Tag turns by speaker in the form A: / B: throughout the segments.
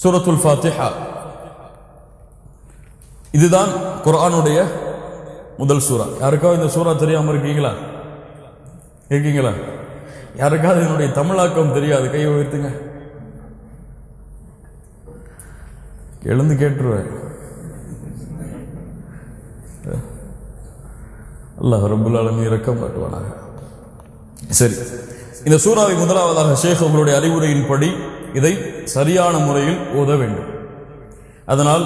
A: சூரத்துல் ஃபாத்திஹா. இதுதான் குர்ஆனுடைய முதல் சூரா. யாருக்காவது இந்த சூரா தெரியாம இருக்கீங்களா? யாருக்காவது என்னுடைய தமிழாக்கம் தெரியாது? கையை உயர்த்துங்க. எழுந்து கேட்டுருவேன். அல்லாஹ் ரப்பல் ஆலமீன் இரக்கம் காட்டுவானாக. சரி, இந்த சூறாவை முதலாவதாக ஷேக் அவர்களுடைய அறிவுரையின்படி இதை சரியான முறையில் ஓத வேண்டும். அதனால்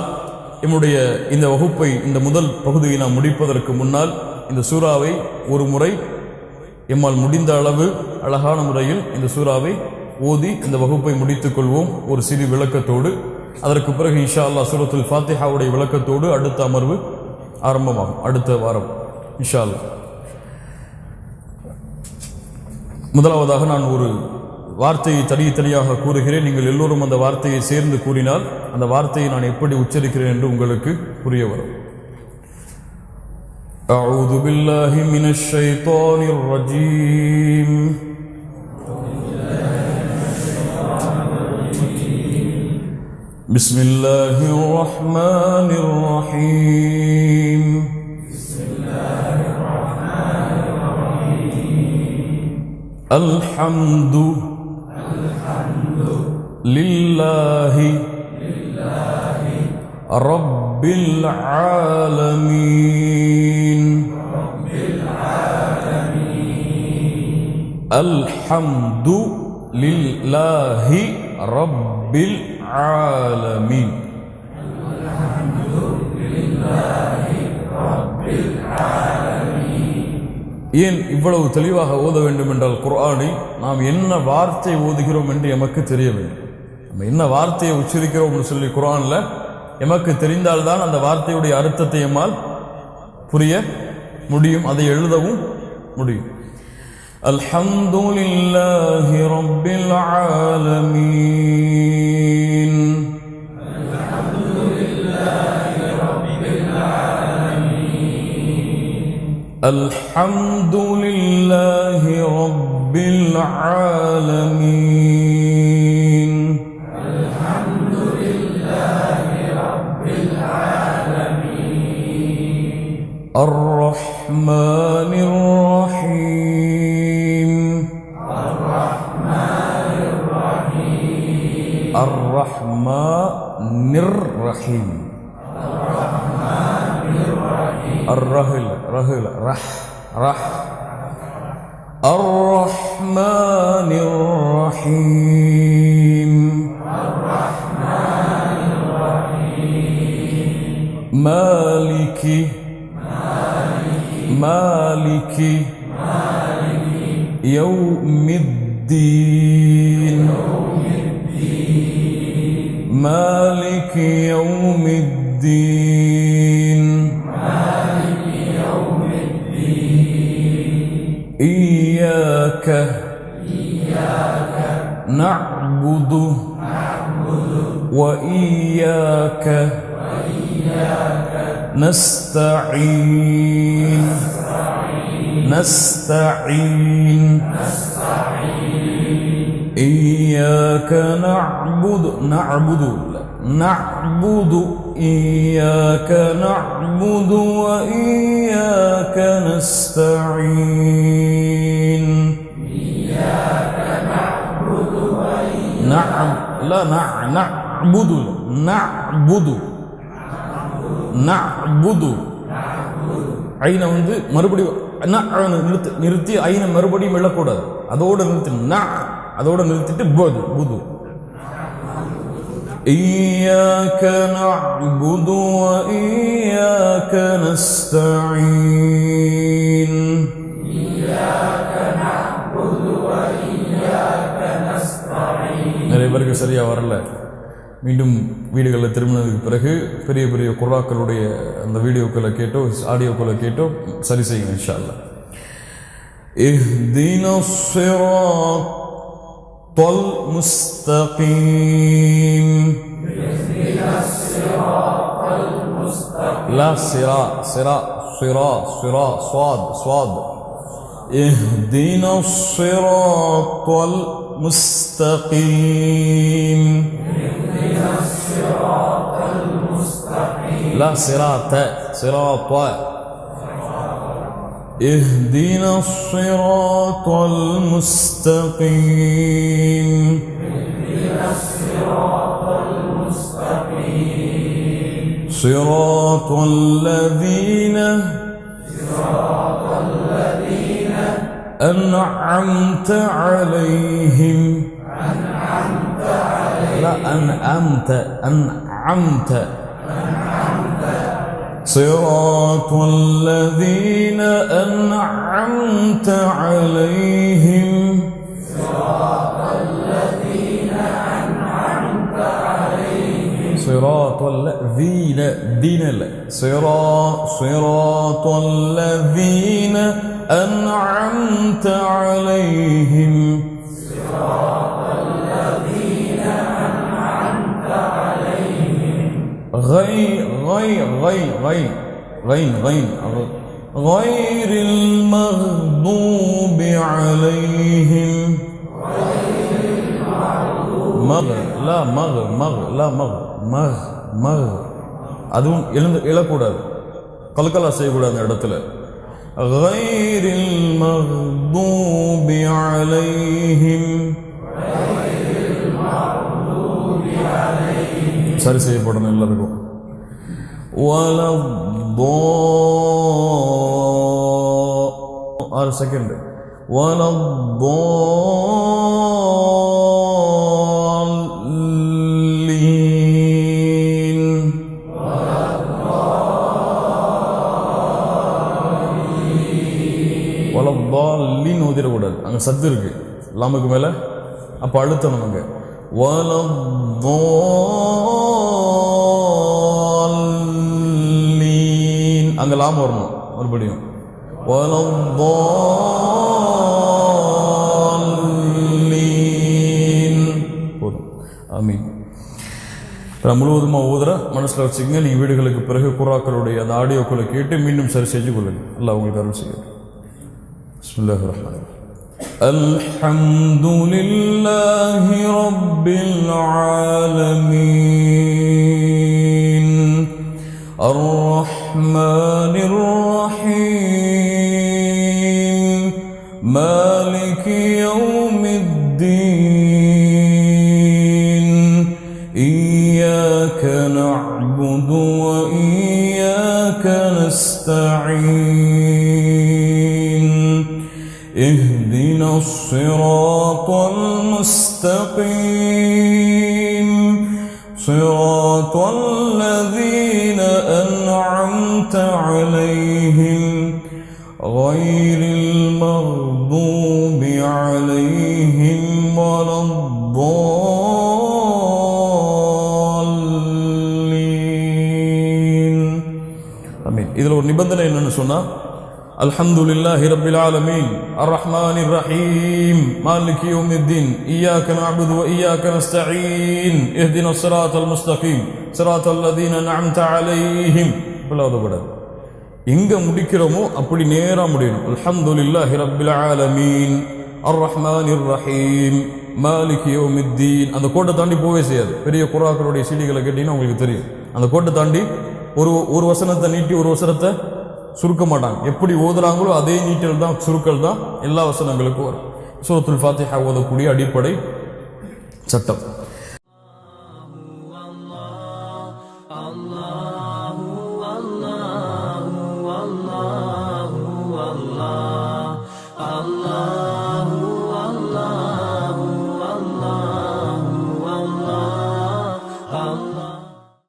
A: நம்முடைய இந்த வகுப்பை, இந்த முதல் பகுதியை நாம் முடிப்பதற்கு முன்னால் இந்த சூறாவை ஒரு முறை எம்மால் முடிந்த அளவு அழகான முறையில் இந்த சூறாவை ஓதி இந்த வகுப்பை முடித்துக் கொள்வோம், ஒரு சிறு விளக்கத்தோடு. அதற்கு பிறகு இன்ஷா அல்லாஹ் சூரத்துல் ஃபாத்திஹாவுடைய விளக்கத்தோடு அடுத்த அமர்வு ஆரம்பமாகும், அடுத்த வாரம் இன்ஷா அல்லாஹ். முதலாவதாக நான் ஒரு வார்த்தையை தனியாக கூறுகிறேன். நீங்கள் எல்லோரும் அந்த வார்த்தையை சேர்ந்து கூறினால் அந்த வார்த்தையை நான் எப்படி உச்சரிக்கிறேன் என்று உங்களுக்கு புரிய வரும். அஊது பில்லாஹி மினஷ் ஷைத்தானிர் ரஜீம். பிஸ்மில்லாஹிர் ரஹ்மானிர் ரஹீம். அல்ஹம்து லில்லாஹி ரப்பில் ஆலமீன். அல்ஹம்து லில்லாஹி ரப்பில் ஆலமீன். ஏன் இவ்வளவு தெளிவாக ஓத வேண்டும் என்றால், குர்ஆனை நாம் என்ன வார்த்தை ஓதுகிறோம் என்று எமக்கு தெரிய வேண்டும். நம்ம என்ன வார்த்தையை உச்சரிக்கிறோம் என்று சொல்லி குர்ஆன்ல எமக்கு தெரிந்தால்தான் அந்த வார்த்தையுடைய அர்த்தத்தை எம்மால் புரிய முடியும், அதை எழுதவும் முடியும். அல்ஹம்துலில்லாஹி ரப்பில் ஆலமீன். அல்ஹம்துலில்லாஹி ரப்பில் ஆலமீன். அர்-ரஹ்மானிர் ரஹீம். அர்-ரஹ்மானிர் ரஹீம். الرهل رح الرحمن الرحيم. مالك يوم الدين. مالك يوم الدين. إياك نعبد وإياك نستعين. إياك نعبد إياك نعبد وإياك نستعين. நஅ்புது ஐன வந்து மறுபடியும் நிறுத்தி ஐன மறுபடியும் எழக்கூடாது, அதோட நிறுத்தி அதோட நிறுத்திட்டு புது. إياك نعبد وإياك نستعين. நிறைய பேருக்கு சரியா வரல. மீண்டும் வீடுகளில் திரும்பினதுக்கு பிறகு பெரிய பெரிய குர்ஆக்களுடைய அந்த வீடியோக்களை கேட்டோ ஆடியோக்களை கேட்டோ சரி செய்யுங்க இன்ஷா அல்லாஹ். இஹ்தினஸ் ஸிராத்தல் முஸ்தகீம். லா சிரா ஸாத். இஹ்தினஸ் ஸிராத்தல் முஸ்தகீம். لا صراط صراط اهدنا الصراط المستقيم صراط الذين أنعمت عليهم لا أنعمت صراط الذين أنعمت عليهم صراط الذين صراط الذين أنعمت عليهم غير المغضوب عليهم அதுவும் எழக்கூடாது, கலக்கலா செய்யக்கூடாது அந்த இடத்துல. غير المغضوب عليهم சரி செய்யப்படணும் எல்லாருக்கும். ولا 6 செகண்ட். ولا வலத்தாலின் ஊதிடக்கூடாது, அங்கே சத்து இருக்கு லாமுக்கு மேலே, அப்போ அழுத்தணும் அங்கே. வலத்தாலின் அங்கே லாம் வரணும் மறுபடியும். வலத்தாலின் போதும். ஆமீன். முழுவதுமாக ஊதுற மனசில் வச்சுக்கங்க. நீங்கள் வீடுகளுக்கு பிறகு குராக்களுடைய அந்த ஆடியோக்களை கேட்டு மீண்டும் சரி செஞ்சு கொள்ளுங்க. அல்லாஹ் உங்களுக்கு அருள் செய்யும். بسم الله الرحمن الرحيم. الحمد لله رب العالمين الرحمن الرحيم مالك يوم الدين إياك نعبد وإياك نستعين اهدنا الصراط المستقيم صراط الذين أنعمت عليهم غير المغضوب عليهم ولا الضالين. ஆமீன். இதில் ஒரு நிபந்தனை என்னன்னு சொன்னா, அல்ஹம்துலில்லாஹி ரப்பில் ஆலமீன் அர்ரஹ்மானிர் ரஹீம் மாலிகி யௌமித்தீன் இய்யாக நஅபுது வ இய்யாக நஸ்தஈன் இஹ்தினஸ் ஸிராத்தல் முஸ்தகீம் ஸிராத்தல் லதீன அன்அம்த அலைஹிம். இப்போது எங்க முடிக்கிறோமோ அப்படி நேரா முடியணும். அல்ஹம்துலில்லாஹி ரப்பில் ஆலமீன் அர்ரஹ்மானிர் ரஹீம் மாலிகி யௌமித்தீன். அந்த கோட்டை தாண்டி போவே செய்யாது. பெரிய குராக்களுடைய சீடிகளை கேட்டீங்கன்னா உங்களுக்கு தெரியும். அந்த கோட்டை தாண்டி ஒரு வசனத்தை நீட்டி ஒரு வசனத்தை சுருக்க மாட்டாங்க. எப்படி ஓதுறாங்களோ அதே நீட்டல் தான், சுருக்கல் தான் எல்லா வசனங்களுக்கும் வரும். சூரத்துல் ஃபாத்திஹா ஓதக்கூடிய அடிப்படை சட்டம். Allah